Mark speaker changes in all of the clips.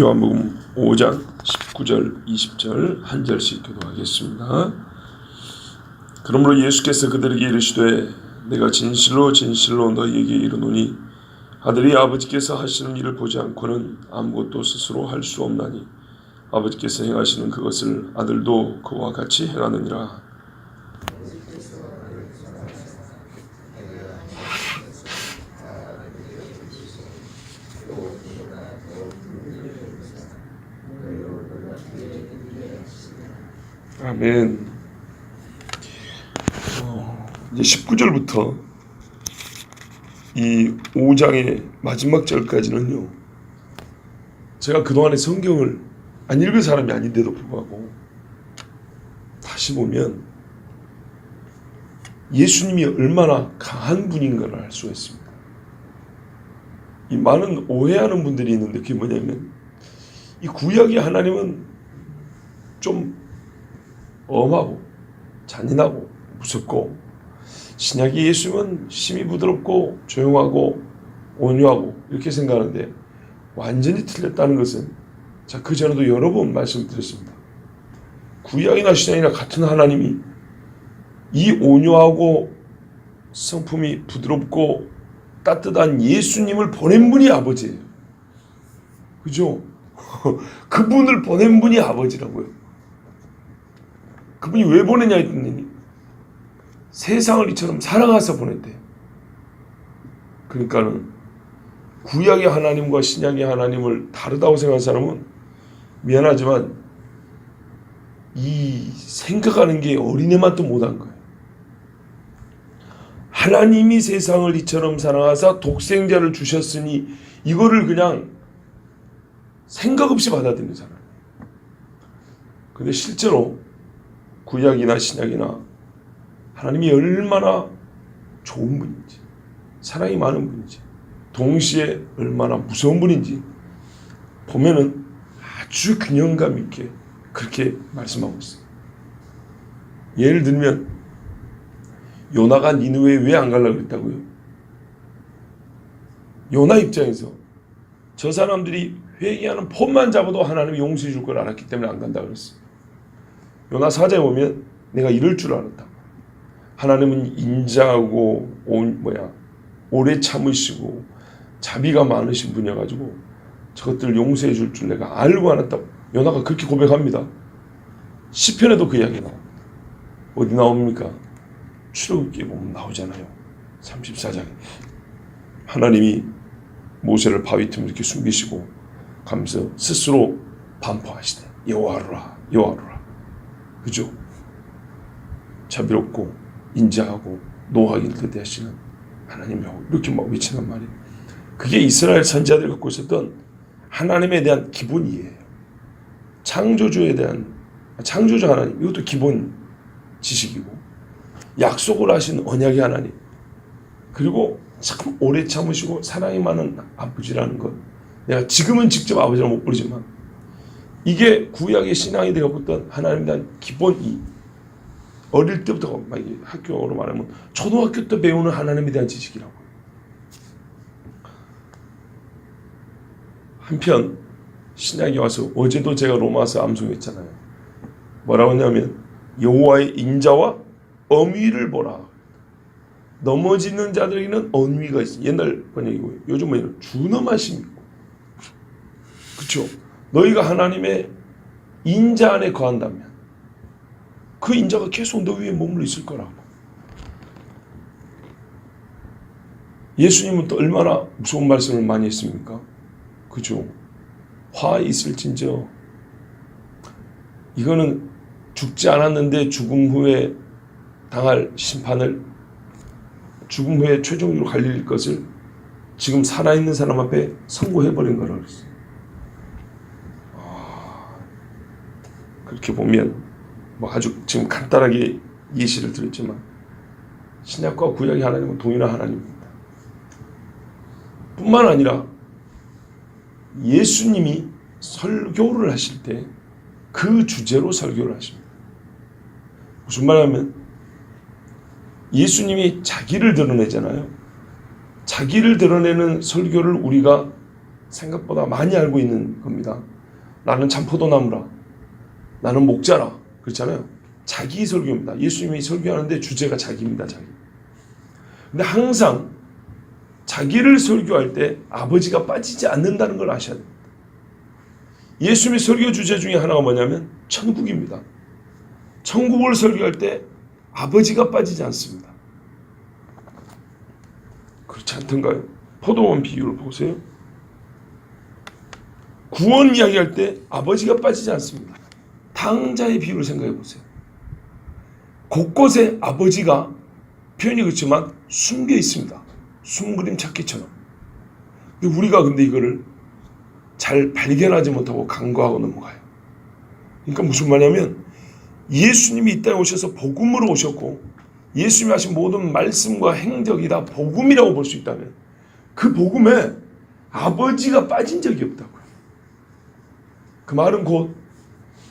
Speaker 1: 요한복음 5장 19절 20절 한 절씩 교도하겠습니다. 그러므로 예수께서 그들에게 이르시되 내가 진실로 진실로 너희에게 이르노니 아들이 아버지께서 하시는 일을 보지 않고는 아무것도 스스로 할 수 없나니 아버지께서 행하시는 그것을 아들도 그와 같이 행하느니라. 아멘. 이제 19절부터 이 5장의 마지막 절까지는요, 제가 그동안에 성경을 안 읽은 사람이 아닌데도 불구하고 다시 보면 예수님이 얼마나 강한 분인가를 알 수가 있습니다. 이 많은 오해하는 분들이 있는데 그게 뭐냐면, 이 구약의 하나님은 좀 엄하고 잔인하고 무섭고, 신약의 예수님은 심히 부드럽고 조용하고 온유하고 이렇게 생각하는데 완전히 틀렸다는 것은, 자, 그 전에도 여러 번 말씀드렸습니다. 구약이나 신약이나 같은 하나님이 이 온유하고 성품이 부드럽고 따뜻한 예수님을 보낸 분이 아버지예요. 그죠? 그분을 보낸 분이 아버지라고요. 그분이 왜 보내냐 했더니 세상을 이처럼 사랑해서 보냈대요. 그러니까는 구약의 하나님과 신약의 하나님을 다르다고 생각하는 사람은 미안하지만 이 생각하는 게 어린애만도 못한 거예요. 하나님이 세상을 이처럼 사랑하사 독생자를 주셨으니 이거를 그냥 생각 없이 받아들이는 사람. 근데 실제로 구약이나 신약이나 하나님이 얼마나 좋은 분인지, 사랑이 많은 분인지, 동시에 얼마나 무서운 분인지 보면은 아주 균형감 있게 그렇게 말씀하고 있어요. 예를 들면 요나가 니느웨에 왜 안 가려고 했다고요? 요나 입장에서 저 사람들이 회개하는 폰만 잡아도 하나님이 용서해 줄 걸 알았기 때문에 안 간다고 그랬어요. 요나 4장에 보면 내가 이럴 줄 알았다. 하나님은 인자하고 오래 참으시고 자비가 많으신 분이어가지고 저것들을 용서해 줄 내가 알고 안 했다고 요나가 그렇게 고백합니다. 시편에도 그 이야기 나옵니다. 어디 나옵니까? 출애굽기에 보면 나오잖아요. 34장에 하나님이 모세를 바위 틈에 이렇게 숨기시고 가면서 스스로 반포하시대. 여호와라 여호와라. 그죠? 자비롭고 인자하고 노하기를 더디하시는 하나님이라고 이렇게 막 외치는 말이에요. 그게 이스라엘 선지자들이 갖고 있었던 하나님에 대한 기본 이해예요. 창조주에 대한, 창조주 하나님, 이것도 기본 지식이고, 약속을 하신 언약의 하나님, 그리고 참 오래 참으시고 사랑이 많은 아버지라는 것. 내가 지금은 직접 아버지라고 못 부르지만 이게 구약의 신앙이 되어봤던 하나님에 대한 기본 이 어릴 때부터 막 학교로 말하면 초등학교 때 배우는 하나님에 대한 지식이라고. 한편 신약에 와서 어제도 제가 로마서 암송했잖아요. 뭐라고 하냐면 여호와의 인자와 엄위를 보라. 넘어지는 자들에게는 언위가 있어. 옛날 번역이고요. 요즘 뭐예요? 준엄하심이 있고. 그렇죠? 너희가 하나님의 인자 안에 거한다면 그 인자가 계속 너 위에 머물러 있을 거라고. 예수님은 또 얼마나 무서운 말씀을 많이 했습니까? 그죠? 화 있을진저. 이거는 죽지 않았는데 죽음 후에 당할 심판을, 죽음 후에 최종적으로 갈릴 것을 지금 살아있는 사람 앞에 선고해버린 거라고 그랬어요. 그렇게 보면 뭐 아주 지금 간단하게 예시를 드렸지만 신약과 구약의 하나님은 동일한 하나님입니다. 뿐만 아니라 예수님이 설교를 하실 때 그 주제로 설교를 하십니다. 무슨 말하면 예수님이 자기를 드러내잖아요. 자기를 드러내는 설교를 우리가 생각보다 많이 알고 있는 겁니다. 나는 참 포도나무라. 나는 목자라. 그렇잖아요. 자기 설교입니다. 예수님이 설교하는데 주제가 자기입니다. 자기. 근데 항상 자기를 설교할 때 아버지가 빠지지 않는다는 걸 아셔야 됩니다. 예수님의 설교 주제 중에 하나가 뭐냐면 천국입니다. 천국을 설교할 때 아버지가 빠지지 않습니다. 그렇지 않던가요? 포도원 비유를 보세요. 구원 이야기할 때 아버지가 빠지지 않습니다. 탕자의 비유를 생각해 보세요. 곳곳에 아버지가 표현이 그렇지만 숨겨 있습니다. 숨그림 찾기처럼. 근데 우리가 이거를 잘 발견하지 못하고 간과하고 넘어가요. 그러니까 무슨 말이냐면 예수님이 이 땅에 오셔서 복음으로 오셨고 예수님이 하신 모든 말씀과 행적이 다 복음이라고 볼 수 있다면 그 복음에 아버지가 빠진 적이 없다고요. 그 말은 곧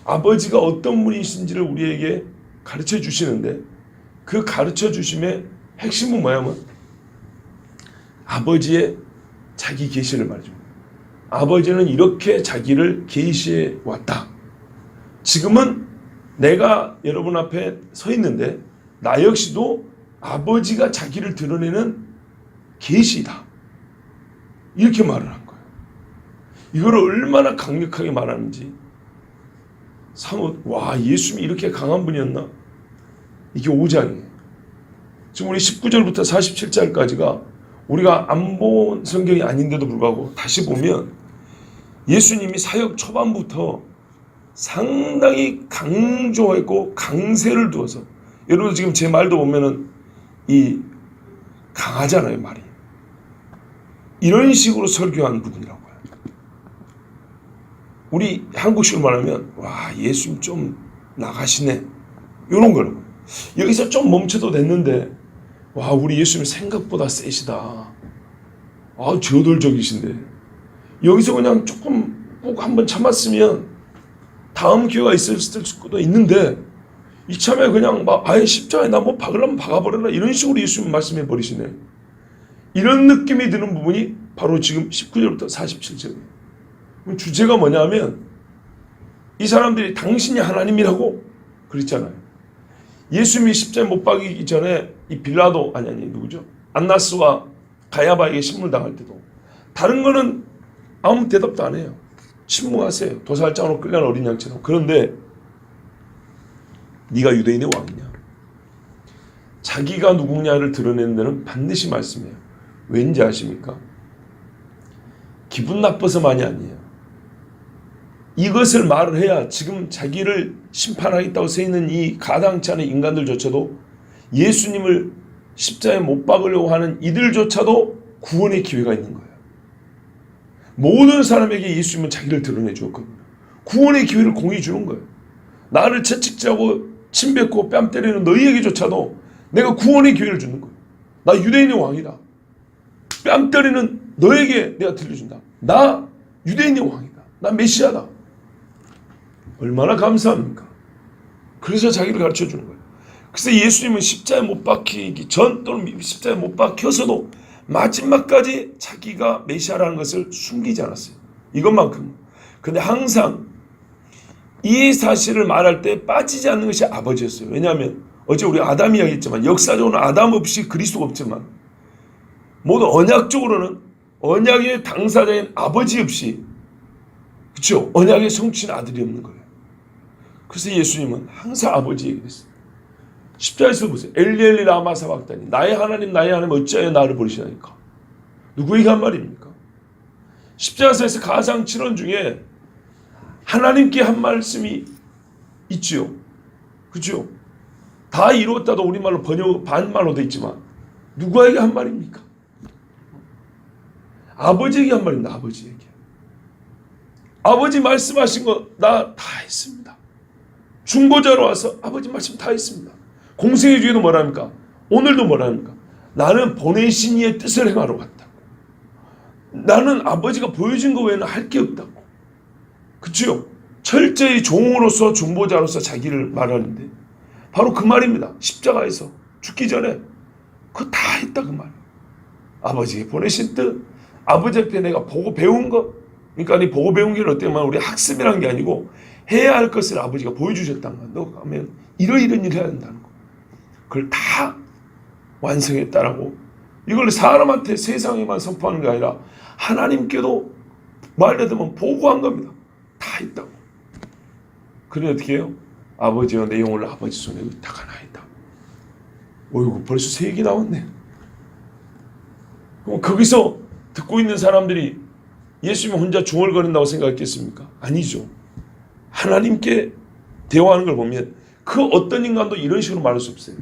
Speaker 1: 아버지가 어떤 분이신지를 우리에게 가르쳐 주시는데 그 가르쳐 주심의 핵심은 뭐냐면 아버지의 자기 계시를 말해줍니다. 아버지는 이렇게 자기를 계시해 왔다. 지금은 내가 여러분 앞에 서 있는데 나 역시도 아버지가 자기를 드러내는 계시다. 이렇게 말을 한 거예요. 이걸 얼마나 강력하게 말하는지 사뭇 와 예수님이 이렇게 강한 분이었나? 이게 5장이에요. 지금 우리 19절부터 47절까지가 우리가 안 본 성경이 아닌데도 불구하고 다시 보면 예수님이 사역 초반부터 상당히 강조했고 강세를 두어서 여러분 지금 제 말도 보면은 이 강하잖아요 말이. 이런 식으로 설교한 분이라고 해요. 우리 한국식으로 말하면 와 예수님 좀 나가시네 이런 거는 여기서 좀 멈춰도 됐는데 와 우리 예수님 생각보다 세시다. 아 저돌적이신데 여기서 그냥 조금 꼭 한번 참았으면 다음 기회가 있을 수도 있는데 이참에 그냥 막 아예 십자가에 나 뭐 박으려면 박아버려라 이런 식으로 예수님 말씀해 버리시네. 이런 느낌이 드는 부분이 바로 지금 19절부터 47절이에요. 주제가 뭐냐면 이 사람들이 당신이 하나님이라고 그랬잖아요. 예수님이 십자가에 못 박이기 전에 이 빌라도 아니 누구죠? 안나스와 가야바에게 신문당할 때도 다른 거는 아무 대답도 안 해요. 침묵하세요. 도살장으로 끌려간 어린 양처럼. 그런데 네가 유대인의 왕이냐? 자기가 누구냐를 드러내는 데는 반드시 말씀해요. 왠지 아십니까? 기분 나빠서만이 아니에요. 이것을 말을 해야 지금 자기를 심판하겠다고 쓰이는 이 가당치 않은 인간들조차도 예수님을 십자가에 못 박으려고 하는 이들조차도 구원의 기회가 있는 거예요. 모든 사람에게 예수님은 자기를 드러내 주었거든요. 구원의 기회를 공히 주는 거예요. 나를 채찍질하고 침뱉고 뺨 때리는 너희에게조차도 내가 구원의 기회를 주는 거예요. 나 유대인의 왕이다. 뺨 때리는 너에게 내가 들려준다. 나 유대인의 왕이다. 나 메시아다. 얼마나 감사합니까? 그래서 자기를 가르쳐 주는 거예요. 그래서 예수님은 십자가에 못 박히기 전 또는 십자가에 못 박혀서도 마지막까지 자기가 메시아라는 것을 숨기지 않았어요. 이것만큼. 근데 항상 이 사실을 말할 때 빠지지 않는 것이 아버지였어요. 왜냐하면 어제 우리 아담 이야기했지만 역사적으로는 아담 없이 그리스도가 없지만 모두 언약적으로는 언약의 당사자인 아버지 없이 그렇죠? 언약의 성취는 아들이 없는 거예요. 그래서 예수님은 항상 아버지 얘기했어요. 십자가에서 보세요. 엘리엘리 라마 사박다니 나의 하나님 어찌하여 나를 버리시나이까. 누구에게 한 말입니까? 십자가에서 가상 7원 중에 하나님께 한 말씀이 있지요. 그렇죠? 다 이루었다도 우리말로 반말로 돼 있지만 누구에게 한 말입니까? 아버지에게 한 말입니다. 아버지에게. 아버지 말씀하신 거 나 다 했습니다. 중보자로 와서 아버지 말씀 다 했습니다. 공생의 주에도 뭐랍니까? 오늘도 뭐랍니까? 나는 보내신 이의 뜻을 행하러 왔다고. 나는 아버지가 보여준 거 외에는 할 게 없다고. 그렇죠? 철저히 종으로서 중보자로서 자기를 말하는데 바로 그 말입니다. 십자가에서 죽기 전에 그거 다 했다 그 말. 아버지가 보내신 뜻, 아버지 앞에 내가 보고 배운 거 그러니까 이 보고 배운 게 어때만 우리 학습이라는 게 아니고 해야 할 것을 아버지가 보여주셨단 말이야. 너 가면 이런 일 해야 된다는 거. 그걸 다 완성했다라고. 이걸 사람한테 세상에만 선포하는 게 아니라 하나님께도 말로 들면 보고한 겁니다. 다 있다고. 그러니 어떻게 해요? 아버지여 내 영혼을 아버지 손에 의탁하나이다. 어이구 벌써 3얘기 나왔네. 그럼 거기서 듣고 있는 사람들이 예수님 혼자 중얼거린다고 생각했겠습니까? 아니죠. 하나님께 대화하는 걸 보면 그 어떤 인간도 이런 식으로 말할 수 없어요.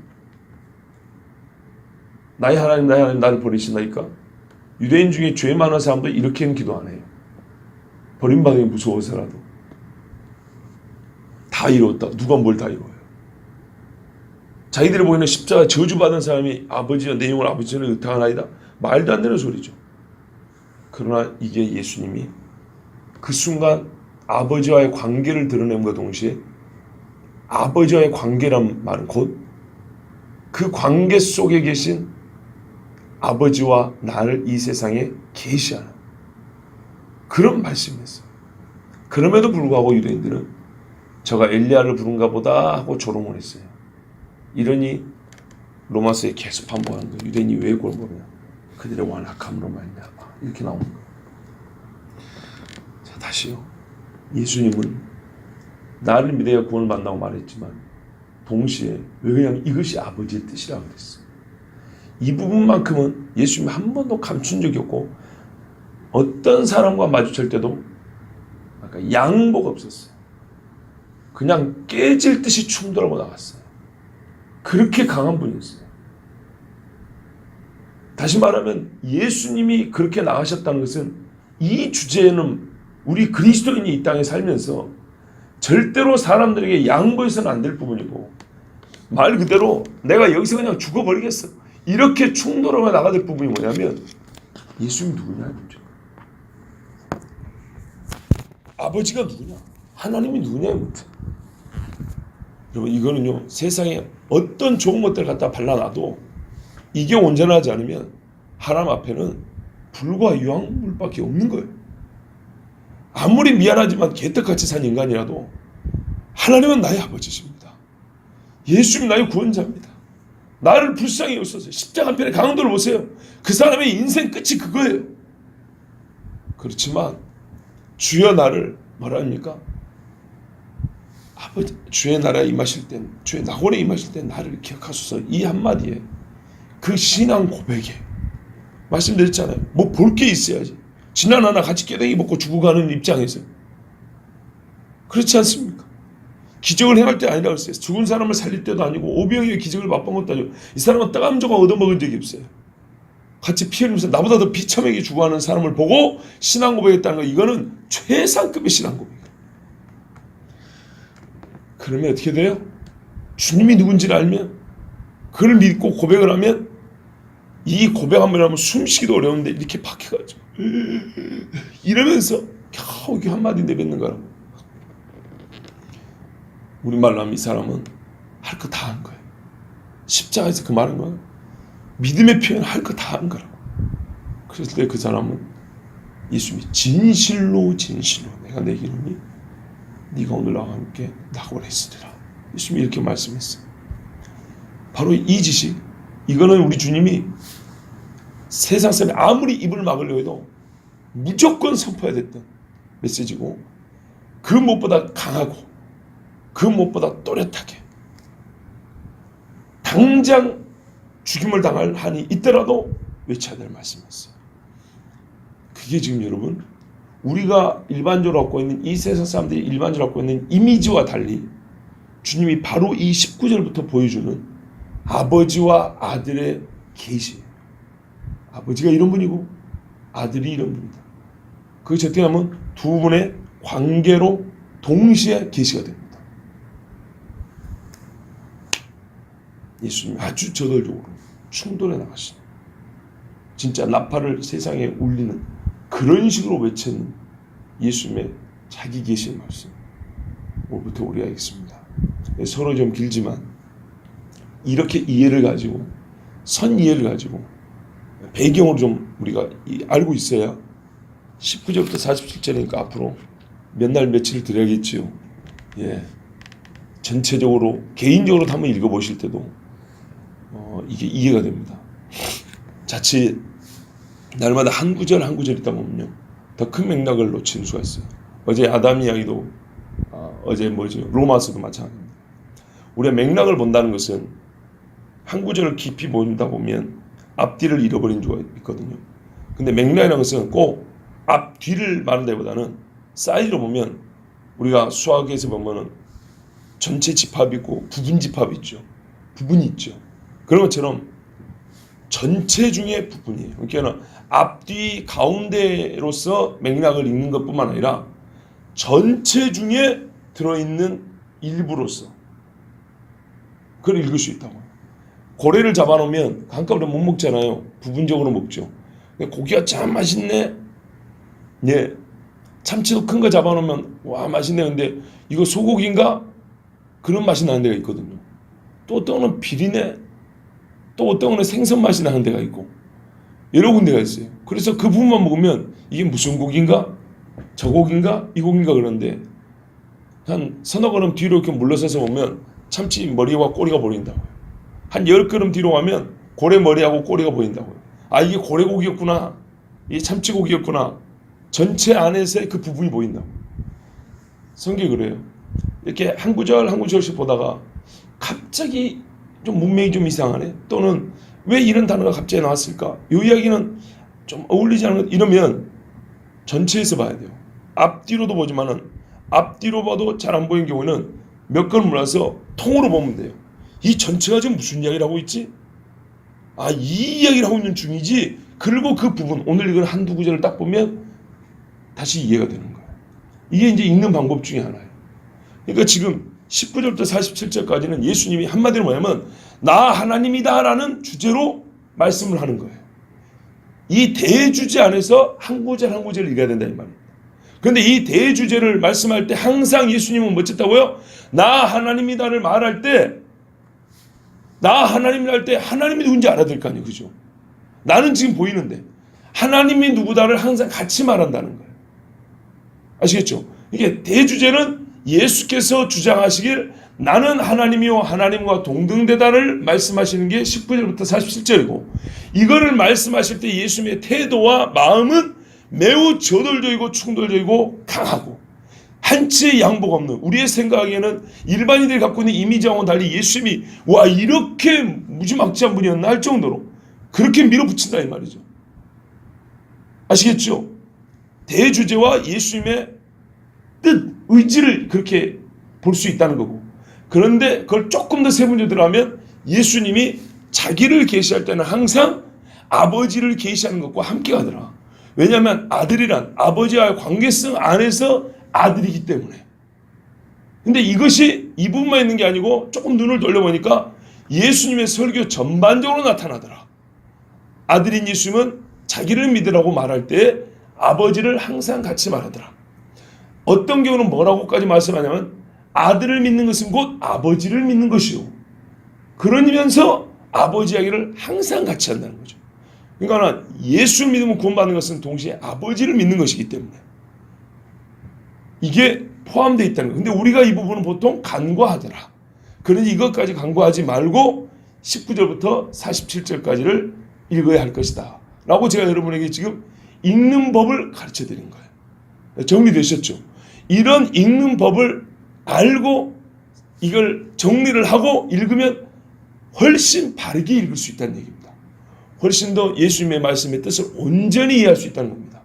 Speaker 1: 나의 하나님 나를 버리신다니까. 유대인 중에 죄 많은 사람도 이렇게는 기도 안 해요. 버림받는 게 무서워서라도. 다 이뤘다. 누가 뭘 다 이뤄요. 자기들이 보이는 십자가 저주받은 사람이 아버지여 내 영혼을 아버지 손에 의탁하나이다. 말도 안 되는 소리죠. 그러나 이게 예수님이 그 순간 아버지와의 관계를 드러냄과 동시에 아버지와의 관계란 말은 곧 그 관계 속에 계신 아버지와 나를 이 세상에 계시하는 그런 말씀이었어요. 그럼에도 불구하고 유대인들은 저가 엘리야를 부른가 보다 하고 조롱을 했어요. 이러니 로마서에 계속 반복하는 거예요. 유대인이 왜 그걸 모르냐. 그들의 완악함으로 말미암아 이렇게 나오는 거예요. 자, 다시요. 예수님은 나를 믿어야 구원을 받는다고 말했지만 동시에 왜냐하면 이것이 아버지의 뜻이라고 그랬어요. 이 부분만큼은 예수님이 한 번도 감춘 적이 없고 어떤 사람과 마주칠 때도 양보가 없었어요. 그냥 깨질 듯이 충돌하고 나갔어요. 그렇게 강한 분이었어요. 다시 말하면 예수님이 그렇게 나가셨다는 것은 이 주제에는 우리 그리스도인이 이 땅에 살면서 절대로 사람들에게 양보해서는 안 될 부분이고 말 그대로 내가 여기서 그냥 죽어버리겠어. 이렇게 충돌하고 나가야 될 부분이 뭐냐면 예수님이 누구냐 이거죠. 아버지가 누구냐? 하나님이 누구냐 이거죠. 여러분 이거는요 세상에 어떤 좋은 것들 갖다 발라놔도 이게 온전하지 않으면 하나님 앞에는 불과 유황물밖에 없는 거예요. 아무리 미안하지만 개떡같이 산 인간이라도 하나님은 나의 아버지십니다. 예수님이 나의 구원자입니다. 나를 불쌍히 여기소서. 십자가 편의 강도를 보세요. 그 사람의 인생 끝이 그거예요. 그렇지만 주여 나를 뭐라 합니까? 아버지 주의 나라에 임하실 땐 주의 낙원에 임하실 땐 나를 기억하소서. 이 한마디에 그 신앙 고백에 말씀드렸잖아요. 뭐 볼 게 있어야지. 지난 하나 같이 깨댕이 먹고 죽어가는 입장에서 그렇지 않습니까? 기적을 행할 때 아니라고 했어요. 죽은 사람을 살릴 때도 아니고 오병이의 기적을 맛본 것도 아니고 이 사람은 떡 한 조각 얻어먹은 적이 없어요. 같이 피 흘리면서 나보다 더 비참하게 죽어가는 사람을 보고 신앙 고백했다는 거 이거는 최상급의 신앙 고백이에요. 그러면 어떻게 돼요? 주님이 누군지를 알면 그를 믿고 고백을 하면 이 고백 한번 하면 숨쉬기도 어려운데 이렇게 박혀가지고 이러면서 겨우 이게 한마디 내뱉는 거라고. 우리말로 하면 이 사람은 할 거 다 한 거예요. 십자가에서 그 말은 거예요. 믿음의 표현 할 거 다 한 거라고. 그랬을 때 그 사람은 예수님이 진실로 내가 내 이름이 네가 오늘 나와 함께 낙원에 있으리라. 예수님이 이렇게 말씀했어요. 바로 이 지식 이거는 우리 주님이 세상 사람이 아무리 입을 막으려 해도 무조건 선포해야 됐던 메시지고 그 무엇보다 강하고 그 무엇보다 또렷하게 당장 죽임을 당할 한이 있더라도 외쳐야 될 말씀이었어요. 그게 지금 여러분 우리가 일반적으로 갖고 있는 이 세상 사람들이 일반적으로 갖고 있는 이미지와 달리 주님이 바로 이 19절부터 보여주는 아버지와 아들의 계시예요. 아버지가 이런 분이고 아들이 이런 분이다. 그것이 어떻게 하면 두 분의 관계로 동시에 계시가 됩니다. 예수님이 아주 저돌적으로 충돌해 나가시죠. 진짜 나팔을 세상에 울리는 그런 식으로 외치는 예수님의 자기 계신 말씀 오늘부터 우리가 읽습니다. 서로 좀 길지만 이렇게 이해를 가지고 선 이해를 가지고 배경을 좀 우리가 알고 있어야 19절부터 47절이니까 앞으로 몇 날 며칠 드려야겠지요. 예, 전체적으로 개인적으로 한번 읽어보실 때도 이게 이해가 됩니다. 자칫 날마다 한 구절 한 구절 있다 보면요 더 큰 맥락을 놓치는 수가 있어요. 어제 아담 이야기도 어제 로마서도 마찬가지입니다. 우리가 맥락을 본다는 것은 한 구절을 깊이 본다 보면 앞뒤를 잃어버린 수가 있거든요. 근데 맥락이라는 것은 꼭 앞뒤를 말한다기보다는 사이즈로 보면 우리가 수학에서 보면은 전체 집합이 있고 부분 집합이 있죠. 부분이 있죠. 그런 것처럼 전체 중에 부분이에요. 그러니까 앞뒤 가운데로서 맥락을 읽는 것뿐만 아니라 전체 중에 들어있는 일부로서 그걸 읽을 수 있다고. 고래를 잡아놓으면 한꺼번에 못 먹잖아요. 부분적으로 먹죠. 고기가 참 맛있네. 예, 참치도 큰 거 잡아놓으면 와 맛있네. 근데 이거 소고기인가? 그런 맛이 나는 데가 있거든요. 또 어떤 거는 비리네. 또 어떤 거는 생선 맛이 나는 데가 있고 여러 군데가 있어요. 그래서 그 부분만 먹으면 이게 무슨 고기인가? 저 고기인가? 이 고기인가? 그런데 한 서너 걸음 뒤로 이렇게 물러서서 보면 참치 머리와 꼬리가 보인다고요. 한 10걸음 뒤로 가면 고래 머리하고 꼬리가 보인다고요. 아 이게 고래고기였구나. 이게 참치고기였구나. 전체 안에서의 그 부분이 보인다고. 성경이 그래요. 이렇게 한 구절 한 구절씩 보다가 갑자기 좀 문맥이 좀 이상하네. 또는 왜 이런 단어가 갑자기 나왔을까? 이 이야기는 좀 어울리지 않은 것 이러면 전체에서 봐야 돼요. 앞뒤로도 보지만은 앞뒤로 봐도 잘 안 보이는 경우는 몇 걸음 몰라서 통으로 보면 돼요. 이 전체가 지금 무슨 이야기를 하고 있지? 아, 이 이야기를 하고 있는 중이지. 그리고 그 부분 오늘 이걸 한두 구절을 딱 보면 다시 이해가 되는 거예요. 이게 이제 읽는 방법 중에 하나예요. 그러니까 지금 19절부터 47절까지는 예수님이 한마디로 뭐냐면 나 하나님이다라는 주제로 말씀을 하는 거예요. 이 대주제 안에서 한 구절 한 구절을 읽어야 된다 이 말입니다. 그런데 이 대주제를 말씀할 때 항상 예수님은 뭐 쳤다고요? 나 하나님이다를 말할 때 나 하나님이라 할 때 하나님이 누군지 알아야 될 거 아니에요. 그죠? 나는 지금 보이는데 하나님이 누구다를 항상 같이 말한다는 거예요. 아시겠죠? 이게 대주제는 예수께서 주장하시길 나는 하나님이요 하나님과 동등되다를 말씀하시는 게 19절부터 47절이고 이거를 말씀하실 때 예수님의 태도와 마음은 매우 저돌적이고 충돌적이고 강하고 한치의 양보가 없는 우리의 생각에는 일반인들이 갖고 있는 이미지와는 달리 예수님이 와 이렇게 무지막지한 분이었나 할 정도로 그렇게 밀어붙인다 이 말이죠. 아시겠죠? 대주제와 예수님의 뜻, 의지를 그렇게 볼 수 있다는 거고 그런데 그걸 조금 더 세분적으로 들어가면 예수님이 자기를 계시할 때는 항상 아버지를 계시하는 것과 함께 가더라. 왜냐하면 아들이란 아버지와의 관계성 안에서 아들이기 때문에. 근데 이것이 이 부분만 있는 게 아니고 조금 눈을 돌려보니까 예수님의 설교 전반적으로 나타나더라. 아들인 예수님은 자기를 믿으라고 말할 때 아버지를 항상 같이 말하더라. 어떤 경우는 뭐라고까지 말씀하냐면 아들을 믿는 것은 곧 아버지를 믿는 것이요. 그러면서 아버지 이야기를 항상 같이 한다는 거죠. 그러니까 예수 믿으면 구원받는 것은 동시에 아버지를 믿는 것이기 때문에 이게 포함되어 있다는 거예요. 근데 우리가 이 부분은 보통 간과하더라. 그러니 이것까지 간과하지 말고 19절부터 47절까지를 읽어야 할 것이다. 라고 제가 여러분에게 지금 읽는 법을 가르쳐 드린 거예요. 정리되셨죠? 이런 읽는 법을 알고 이걸 정리를 하고 읽으면 훨씬 바르게 읽을 수 있다는 얘기입니다. 훨씬 더 예수님의 말씀의 뜻을 온전히 이해할 수 있다는 겁니다.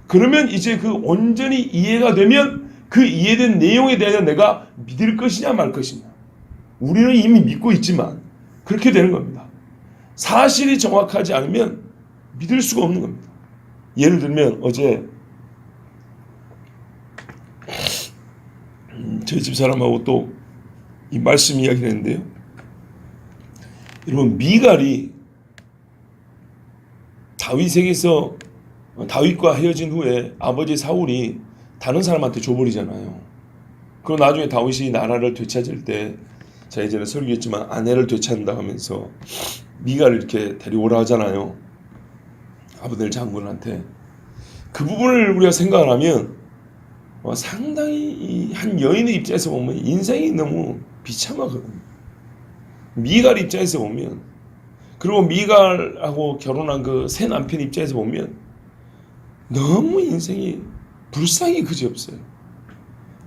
Speaker 1: 그러면 이제 그 온전히 이해가 되면 그 이해된 내용에 대해서 내가 믿을 것이냐 말 것이냐. 우리는 이미 믿고 있지만 그렇게 되는 겁니다. 사실이 정확하지 않으면 믿을 수가 없는 겁니다. 예를 들면 어제 저희 집사람하고 또 이 말씀 이야기를 했는데요. 여러분 미갈이 다윗에게서 다윗과 헤어진 후에 아버지 사울이 다른 사람한테 줘버리잖아요. 그리고 나중에 다윗이 나라를 되찾을 때 제가 예전에 설교했지만 아내를 되찾는다 하면서 미갈을 이렇게 데려오라 하잖아요. 아브넬 장군한테. 그 부분을 우리가 생각을 하면 상당히 한 여인의 입장에서 보면 인생이 너무 비참하거든요. 미갈 입장에서 보면, 그리고 미갈하고 결혼한 그 새 남편 입장에서 보면 너무 인생이 불쌍히 그지없어요.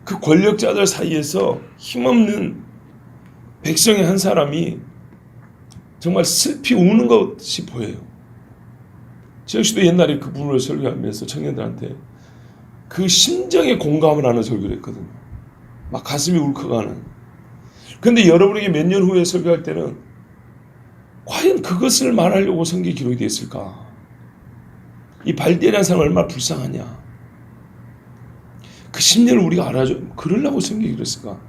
Speaker 1: 그 권력자들 사이에서 힘없는 백성의 한 사람이 정말 슬피 우는 것이 보여요. 저 역시도 옛날에 그 부분을 설교하면서 청년들한테 그 심정에 공감을 하는 설교를 했거든요. 막 가슴이 울컥하는. 그런데 여러분에게 몇 년 후에 설교할 때는 과연 그것을 말하려고 성경이 기록이 되어 있을까? 이 발디엘이라는 사람은 얼마나 불쌍하냐? 그 심리를 우리가 알아줘. 그러려고 성경이 그랬을까?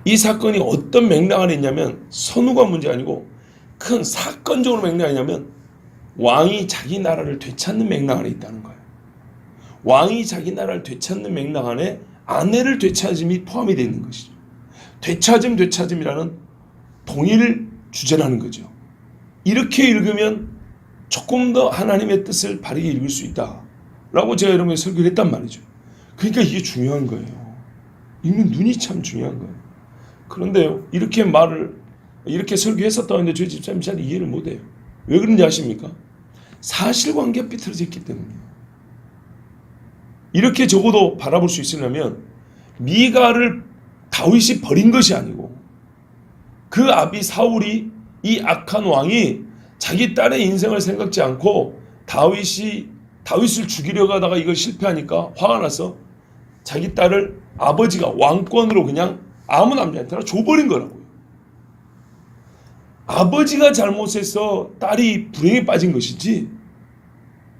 Speaker 1: 이 사건이 어떤 맥락 안에 있냐면 선후가 문제 아니고 큰 사건적으로 맥락이 있냐면 왕이 자기 나라를 되찾는 맥락 안에 있다는 거예요. 왕이 자기 나라를 되찾는 맥락 안에 아내를 되찾음이 포함이 되어 있는 것이죠. 되찾음이라는 동일 주제라는 거죠. 이렇게 읽으면 조금 더 하나님의 뜻을 바르게 읽을 수 있다라고 제가 여러분에게 설교를 했단 말이죠. 그러니까 이게 중요한 거예요. 읽는 눈이 참 중요한 거예요. 그런데 이렇게 설교했었다는데 저희 집사님 잘 이해를 못해요. 왜 그런지 아십니까? 사실관계가 삐뚤어져 있기 때문이에요. 이렇게 적어도 바라볼 수 있으려면 미갈을 다윗이 버린 것이 아니고 그 아비 사울이, 이 악한 왕이 자기 딸의 인생을 생각지 않고 다윗을 죽이려고 하다가 이걸 실패하니까 화가 나서 자기 딸을 아버지가 왕권으로 그냥 아무 남자한테나 줘버린 거라고요. 아버지가 잘못해서 딸이 불행에 빠진 것이지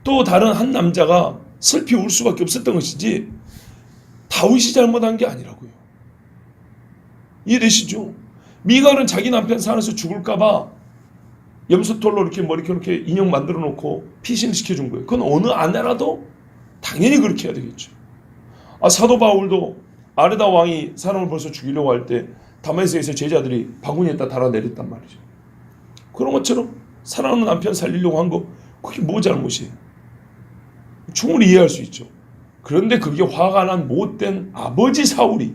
Speaker 1: 또 다른 한 남자가 슬피 울 수밖에 없었던 것이지 다윗이 잘못한 게 아니라고요. 이해되시죠? 미갈은 자기 남편 산에서 죽을까봐 염소털로 이렇게 머리카락 이렇게 인형 만들어 놓고 피신시켜준 거예요. 그건 어느 아내라도 당연히 그렇게 해야 되겠죠. 사도 바울도 아르다 왕이 사람을 벌써 죽이려고 할 때 다메섹에서 제자들이 바구니에다 달아내렸단 말이죠. 그런 것처럼 사랑하는 남편 살리려고 한 거 그게 뭐 잘못이에요? 충분히 이해할 수 있죠. 그런데 그게 화가 난 못된 아버지 사울이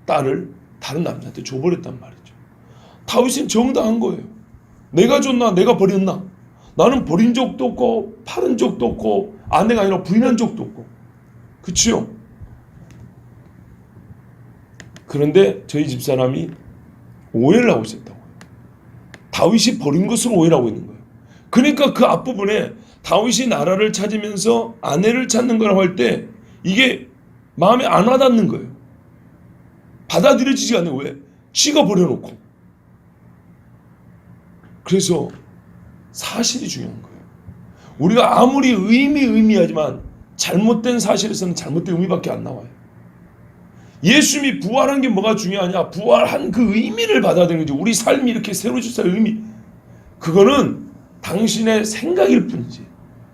Speaker 1: 딸을 다른 남자한테 줘버렸단 말이죠. 다윗은 정당한 거예요. 내가 줬나? 내가 버렸나? 나는 버린 적도 없고 팔은 적도 없고 아내가 아니라 부인한 적도 없고. 그치요? 그런데 저희 집사람이 오해를 하고 있었다고. 다윗이 버린 것으로 오해를 하고 있는 거예요. 그러니까 그 앞부분에 다윗이 나라를 찾으면서 아내를 찾는 거라고 할 때 이게 마음에 안 와닿는 거예요. 받아들여지지 않는 거예요. 왜? 지가 버려놓고. 그래서 사실이 중요한 거예요. 우리가 아무리 의미하지만 잘못된 사실에서는 잘못된 의미밖에 안 나와요. 예수님이 부활한 게 뭐가 중요하냐? 부활한 그 의미를 받아들이는 거지. 우리 삶이 이렇게 새로워졌어요. 의미. 그거는 당신의 생각일 뿐이지.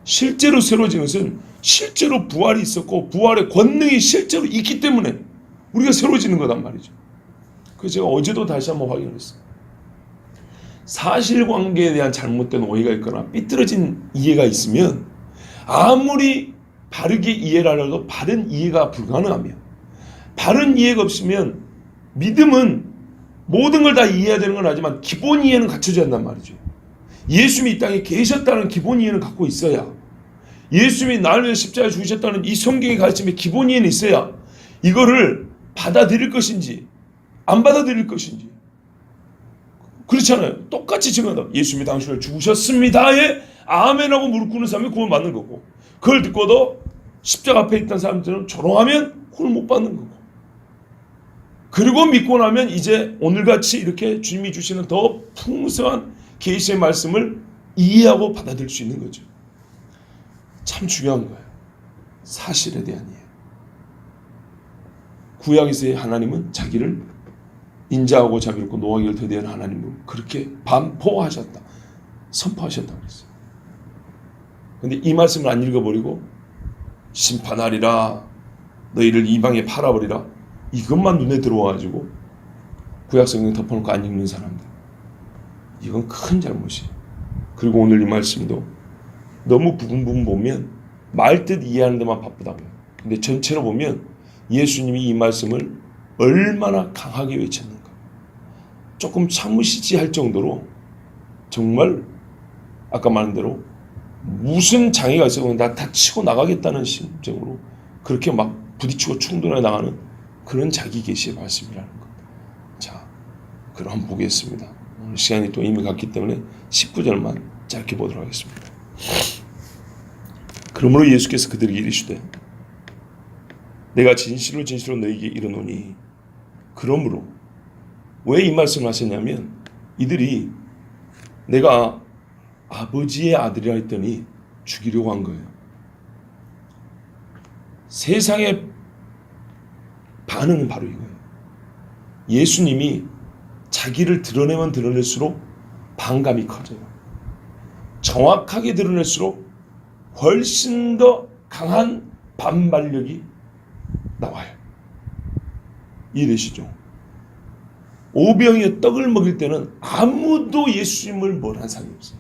Speaker 1: 실제로 새로워진 것은 실제로 부활이 있었고 부활의 권능이 실제로 있기 때문에 우리가 새로워지는 거단 말이죠. 그래서 제가 어제도 다시 한번 확인했어요. 사실관계에 대한 잘못된 오해가 있거나 삐뚤어진 이해가 있으면 아무리 바르게 이해를 하려도 바른 이해가 불가능하며 바른 이해가 없으면 믿음은 모든 걸 다 이해해야 되는 건 아니지만 기본 이해는 갖춰져야 한단 말이죠. 예수님이 이 땅에 계셨다는 기본 이해는 갖고 있어야, 예수님이 나를 위해 십자가에 죽으셨다는 이 성경의 가르침의 기본 이해는 있어야 이거를 받아들일 것인지 안 받아들일 것인지. 그렇잖아요. 똑같이 증언한다. 예수님이 당신을 죽으셨습니다에 아멘하고 무릎 꿇는 사람이 구원 받는 거고, 그걸 듣고도 십자가 앞에 있던 사람들은 조롱하면 구원 못 받는 거고, 그리고 믿고 나면 이제 오늘같이 이렇게 주님이 주시는 더 풍성한 계시의 말씀을 이해하고 받아들일 수 있는 거죠. 참 중요한 거예요. 사실에 대한 이해. 구약에서의 하나님은 자기를 인자하고 자비롭고 노하기를 더디한 하나님으로 그렇게 반포하셨다, 선포하셨다고 그랬어요. 그런데 이 말씀을 안 읽어버리고 심판하리라, 너희를 이방에 팔아버리라, 이것만 눈에 들어와가지고 구약성경 덮어놓고 안 읽는 사람들, 이건 큰 잘못이에요. 그리고 오늘 이 말씀도 너무 부분 보면 말뜻 이해하는 데만 바쁘다고요. 근데 전체로 보면 예수님이 이 말씀을 얼마나 강하게 외쳤는가. 조금 참으시지 할 정도로 정말 아까 말한 대로 무슨 장애가 있어도 나 다 치고 나가겠다는 심정으로 그렇게 막 부딪히고 충돌해 나가는 그런 자기 계시의 말씀이라는 것. 자, 그럼 한번 보겠습니다. 오늘 시간이 또 이미 갔기 때문에 19절만 짧게 보도록 하겠습니다. 그러므로 예수께서 그들에게 이르시되 내가 진실로 진실로 너희에게 이르노니. 그러므로 왜 이 말씀을 하셨냐면 이들이 내가 아버지의 아들이라 했더니 죽이려고 한 거예요. 세상의 반응은 바로 이거예요. 예수님이 자기를 드러내면 드러낼수록 반감이 커져요. 정확하게 드러낼수록 훨씬 더 강한 반발력이 나와요. 이해되시죠? 오병이어 떡을 먹일 때는 아무도 예수님을 뭘 한 사람이 없어요.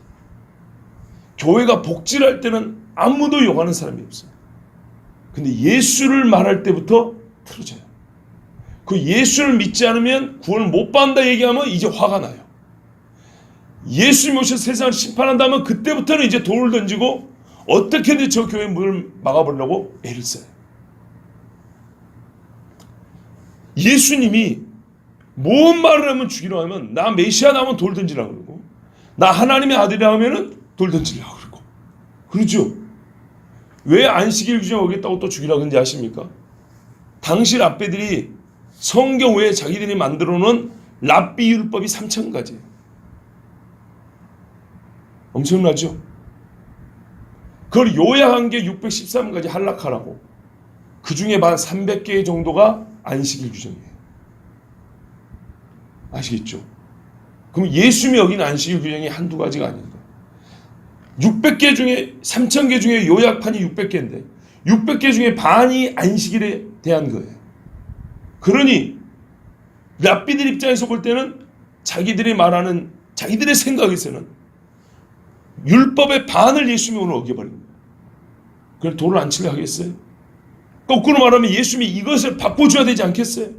Speaker 1: 교회가 복지할 때는 아무도 욕하는 사람이 없어요. 근데 예수를 말할 때부터 틀어져요. 그 예수를 믿지 않으면 구원을 못 받는다 얘기하면 이제 화가 나요. 예수님이 오셔서 세상을 심판한다면 그때부터는 이제 돌을 던지고 어떻게든 저 교회 문을 막아보려고 애를 써요. 예수님이 뭔 말을 하면 죽이려 하면 나 메시아 나오면 돌 던지라고 그러고 나 하나님의 아들이라 하면은 돌 던지려고 그러고 그렇죠? 왜 안식일 규정에 오겠다고 또 죽이라고 그런지 아십니까? 당시 랍비들이 성경 외에 자기들이 만들어 놓은 랍비 율법이 3,000가지예요. 엄청나죠? 그걸 요약한 게 613가지 할라카라고. 그 중에 만 300개 정도가 안식일 규정이에요. 아시겠죠? 그럼 예수님이 여긴 안식일 규정이 한두 가지가 아닙니다. 600개 중에 3,000개 중에 요약판이 600개인데 600개 중에 반이 안식일에 대한 거예요. 그러니 랍비들 입장에서 볼 때는 자기들이 말하는 자기들의 생각에서는 율법의 반을 예수님이 오늘 어겨버린 거예요. 그래서 돌을 안 치려 하겠어요? 거꾸로 말하면 예수님이 이것을 바꿔줘야 되지 않겠어요?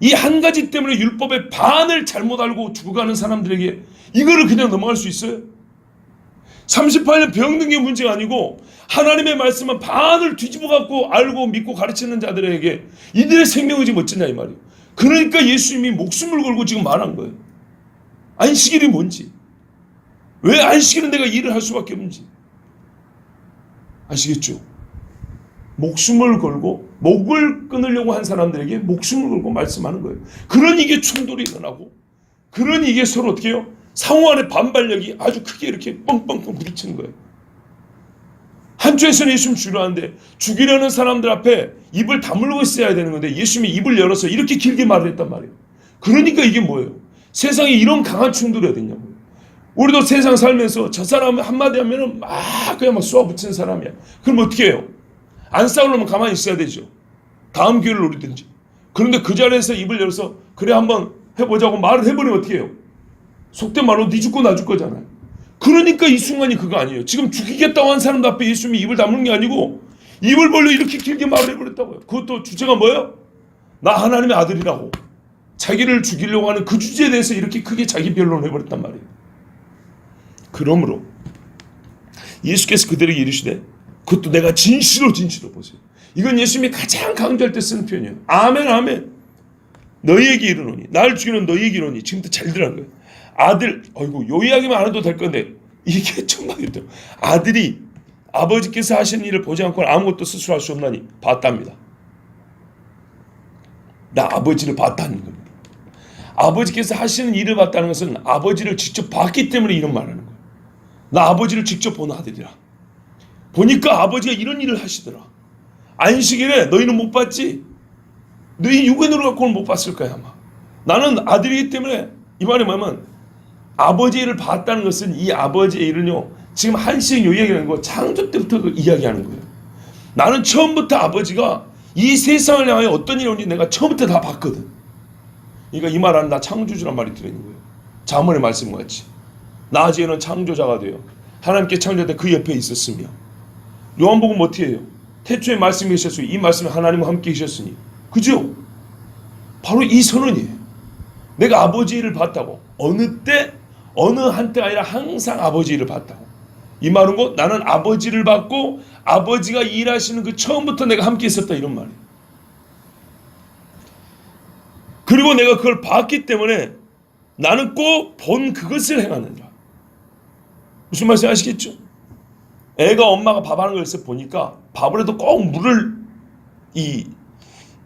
Speaker 1: 이 한 가지 때문에 율법의 반을 잘못 알고 죽어가는 사람들에게 이거를 그냥 넘어갈 수 있어요? 38년 병든 게 문제가 아니고 하나님의 말씀은 반을 뒤집어 갖고 알고 믿고 가르치는 자들에게 이들의 생명이 지금 어쩌냐 이 말이에요. 그러니까 예수님이 목숨을 걸고 지금 말한 거예요. 안식일이 뭔지, 왜 안식일은 내가 일을 할 수밖에 없는지 아시겠죠? 목숨을 걸고 목을 끊으려고 한 사람들에게 목숨을 걸고 말씀하는 거예요. 그러니 이게 충돌이 일어나고 그러니 이게 서로 어떻게 해요? 상호 간의 반발력이 아주 크게 이렇게 뻥뻥뻥 부딪히는 거예요. 한쪽에서는 예수님 죽이려 하는데 죽이려는 사람들 앞에 입을 다물고 있어야 되는 건데 예수님이 입을 열어서 이렇게 길게 말을 했단 말이에요. 그러니까 이게 뭐예요? 세상에 이런 강한 충돌이 어딨냐고요. 우리도 세상 살면서 저 사람 한마디 하면은 막 그냥 막 쏘아붙이는 사람이야. 그럼 어떻게 해요? 안 싸우려면 가만히 있어야 되죠. 다음 기회를 노리든지. 그런데 그 자리에서 입을 열어서 그래 한번 해보자고 말을 해버리면 어떻게 해요? 속된 말로 네 죽고 나 죽 거잖아요. 그러니까 이 순간이 그거 아니에요. 지금 죽이겠다고 한 사람들 앞에 예수님이 입을 다무는 게 아니고 입을 벌려 이렇게 길게 말을 해버렸다고요. 그것도 주제가 뭐예요? 나 하나님의 아들이라고. 자기를 죽이려고 하는 그 주제에 대해서 이렇게 크게 자기 변론을 해버렸단 말이에요. 그러므로 예수께서 그들에게 이르시되 그것도 내가 진실로 보세요. 이건 예수님이 가장 강조할 때 쓰는 표현이에요. 아멘 아멘. 너희에게 이르노니 나를 죽이는 너희에게 이르노니. 지금부터 잘 들으라는 거예요. 아들, 어이구 요 이야기만 안 해도 될 건데 이게 천막이죠. 아들이 아버지께서 하시는 일을 보지 않고는 아무것도 스스로 할 수 없나니 봤답니다. 나 아버지를 봤다는 겁니다. 아버지께서 하시는 일을 봤다는 것은 아버지를 직접 봤기 때문에 이런 말을 하는 거예요. 나 아버지를 직접 본 아들이라. 보니까 아버지가 이런 일을 하시더라. 안식일에 너희는 못 봤지? 너희 육안으로 갖고는 못 봤을 거야 아마. 나는 아들이기 때문에 이 말이 뭐냐면 아버지의 일을 봤다는 것은 이 아버지의 일은요 지금 한시적 요약이라는 거 창조 때부터 그 이야기하는 거예요. 나는 처음부터 아버지가 이 세상을 향하여 어떤 일이 오는지 내가 처음부터 다 봤거든. 그러니까 이 말은 나 창조주란 말이 들어있는 거예요. 자문의 말씀과 같이 나중에는 창조자가 되어 하나님께 창조될 때 그 옆에 있었으며 요한복음 어떻게 해요? 태초에 말씀이 계셨어요. 이 말씀이 하나님과 함께 계셨으니. 그죠? 바로 이 선언이에요. 내가 아버지 일을 봤다고. 어느 때 어느 한때가 아니라 항상 아버지 일을 봤다고. 이 말은 곧 나는 아버지를 봤고 아버지가 일하시는 그 처음부터 내가 함께 있었다 이런 말이에요. 그리고 내가 그걸 봤기 때문에 나는 꼭 본 그것을 행하느니라. 무슨 말씀 아시겠죠? 애가 엄마가 밥하는 걸 보니까 밥을 해도 꼭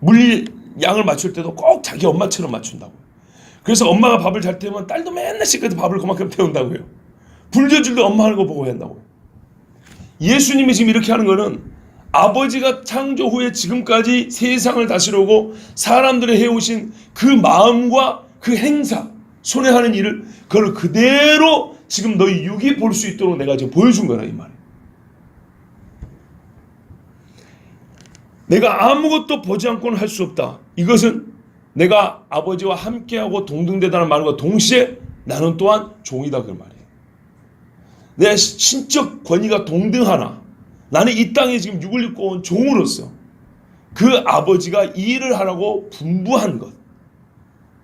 Speaker 1: 물 양을 맞출 때도 꼭 자기 엄마처럼 맞춘다고. 그래서 엄마가 밥을 잘 태우면 딸도 맨날 씻겨서 밥을 그만큼 태운다고요. 불려줄 때 엄마 하는 거 보고 한다고요. 예수님이 지금 이렇게 하는 거는 아버지가 창조 후에 지금까지 세상을 다스리고 사람들을 해오신 그 마음과 그 행사, 손에 하는 일을 그걸 그대로 지금 너희 육이 볼 수 있도록 내가 지금 보여준 거라 이 말이에요. 내가 아무것도 보지 않고는 할 수 없다. 이것은 내가 아버지와 함께하고 동등되다는 말과 동시에 나는 또한 종이다 그 말이에요. 내 신적 권위가 동등하나 나는 이 땅에 지금 육을 입고 온 종으로서 그 아버지가 이 일을 하라고 분부한 것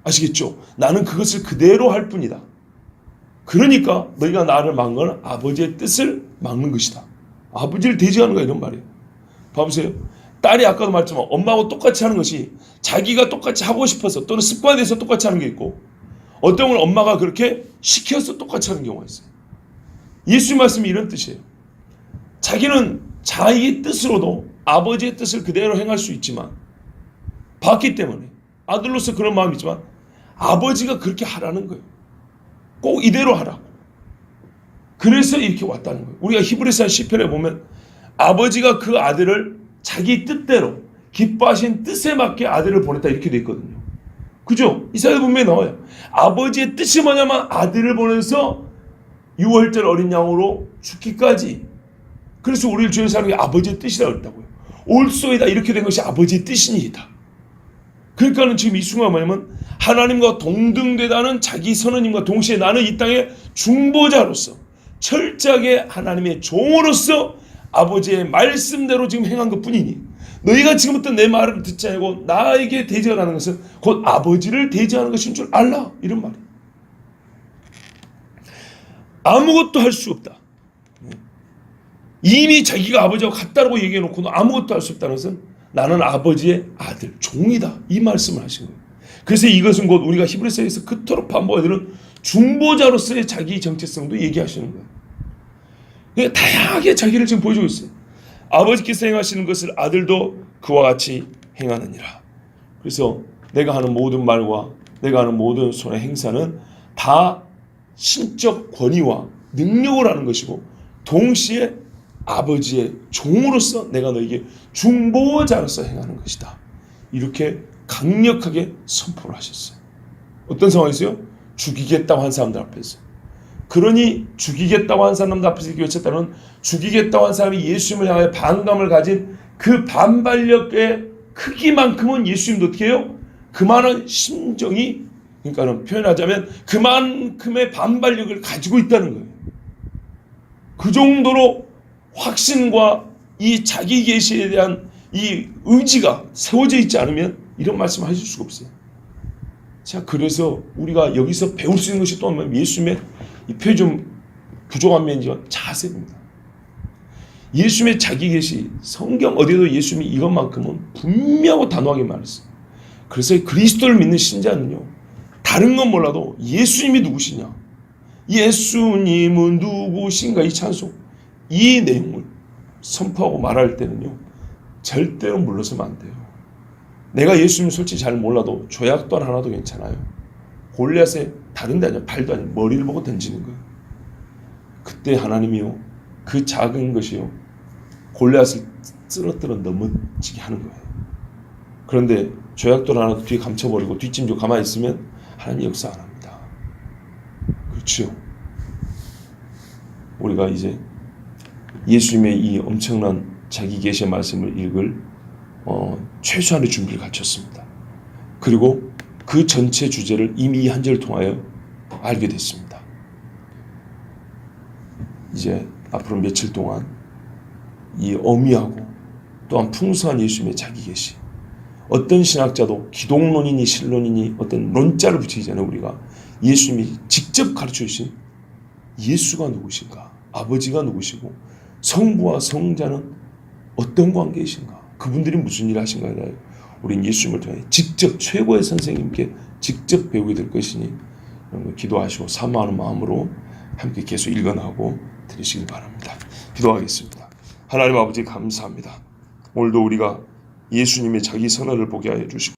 Speaker 1: 아시겠죠? 나는 그것을 그대로 할 뿐이다. 그러니까 너희가 나를 막는 건 아버지의 뜻을 막는 것이다. 아버지를 대지하는 거야 이런 말이에요. 봐보세요. 딸이 아까도 말했지만 엄마하고 똑같이 하는 것이 자기가 똑같이 하고 싶어서 또는 습관돼서 똑같이 하는 게 있고 어떤 건 엄마가 그렇게 시켜서 똑같이 하는 경우가 있어요. 예수 말씀이 이런 뜻이에요. 자기는 자기 뜻으로도 아버지의 뜻을 그대로 행할 수 있지만 봤기 때문에 아들로서 그런 마음이 있지만 아버지가 그렇게 하라는 거예요. 꼭 이대로 하라고. 그래서 이렇게 왔다는 거예요. 우리가 히브리서 시편에 보면 아버지가 그 아들을 자기 뜻대로 기뻐하신 뜻에 맞게 아들을 보냈다 이렇게 돼 있거든요. 그죠? 이사야 분명히 나와요. 아버지의 뜻이 뭐냐면 아들을 보내서 유월절 어린 양으로 죽기까지. 그래서 우리를 주의 사랑이 아버지의 뜻이라고 했다고요. 올소이다 이렇게 된 것이 아버지의 뜻이니이다. 그러니까는 지금 이 순간 뭐냐면 하나님과 동등되다는 자기 선언님과 동시에 나는 이 땅의 중보자로서 철저하게 하나님의 종으로서 아버지의 말씀대로 지금 행한 것 뿐이니 너희가 지금부터 내 말을 듣지 않고 나에게 대적하는 것은 곧 아버지를 대적하는 것인 줄 알라 이런 말이에요. 아무것도 할 수 없다. 이미 자기가 아버지와 같다고 얘기해놓고는 아무것도 할 수 없다는 것은 나는 아버지의 아들, 종이다 이 말씀을 하신 거예요. 그래서 이것은 곧 우리가 히브리서에서 그토록 반복하는 중보자로서의 자기 정체성도 얘기하시는 거예요. 그러니까 다양하게 자기를 지금 보여주고 있어요. 아버지께서 행하시는 것을 아들도 그와 같이 행하느니라. 그래서 내가 하는 모든 말과 내가 하는 모든 손의 행사는 다 신적 권위와 능력을 하는 것이고 동시에 아버지의 종으로서 내가 너에게 중보자로서 행하는 것이다. 이렇게 강력하게 선포를 하셨어요. 어떤 상황이었어요? 죽이겠다고 한 사람들 앞에서. 그러니 죽이겠다고 한 사람들 앞에서 이렇게 외쳤다는 죽이겠다고 한 사람이 예수님을 향해 반감을 가진 그 반발력의 크기만큼은 예수님도 어떻게 해요? 그만한 심정이 그러니까 표현하자면 그만큼의 반발력을 가지고 있다는 거예요. 그 정도로 확신과 이 자기 계시에 대한 이 의지가 세워져 있지 않으면 이런 말씀을 하실 수가 없어요. 자, 그래서 우리가 여기서 배울 수 있는 것이 또 예수님의 이 표현 좀 부족한 면이지만 자세입니다. 예수님의 자기 계시 성경 어디에도 예수님이 이것만큼은 분명하고 단호하게 말했어요. 그래서 그리스도를 믿는 신자는요 다른 건 몰라도 예수님이 누구시냐 예수님은 누구신가 이 찬송 이 내용을 선포하고 말할 때는요 절대로 물러서면 안 돼요. 내가 예수님 솔직히 잘 몰라도 조약돌 하나도 괜찮아요. 골리앗의 다른 데 아니라 발도 아니라 머리를 보고 던지는 거예요. 그때 하나님이요 그 작은 것이요 골리앗을 쓰러뜨려 넘어지게 하는 거예요. 그런데 조약돌 하나도 뒤에 감춰버리고 뒷짐지고 가만히 있으면 하나님 역사 안 합니다. 그렇죠? 우리가 이제 예수님의 이 엄청난 자기 계시의 말씀을 읽을 최소한의 준비를 갖췄습니다. 그리고 그 전체 주제를 이미 이 한 절을 통하여 알게 됐습니다. 이제 앞으로 며칠 동안 이 어미하고 또한 풍성한 예수님의 자기 계시. 어떤 신학자도 기독론이니 신론이니 어떤論자를 붙이잖아요. 우리가 예수님이 직접 가르쳐 주신 예수가 누구신가, 아버지가 누구시고 성부와 성자는 어떤 관계이신가, 그분들이 무슨 일을 하신가에 우린 예수님을 통해 직접 최고의 선생님께 직접 배우게 될 것이니 기도하시고 사모하는 마음으로 함께 계속 읽어나가고 들으시길 바랍니다. 기도하겠습니다. 하나님 아버지 감사합니다. 오늘도 우리가 예수님의 자기 선언을 보게 하여 주시고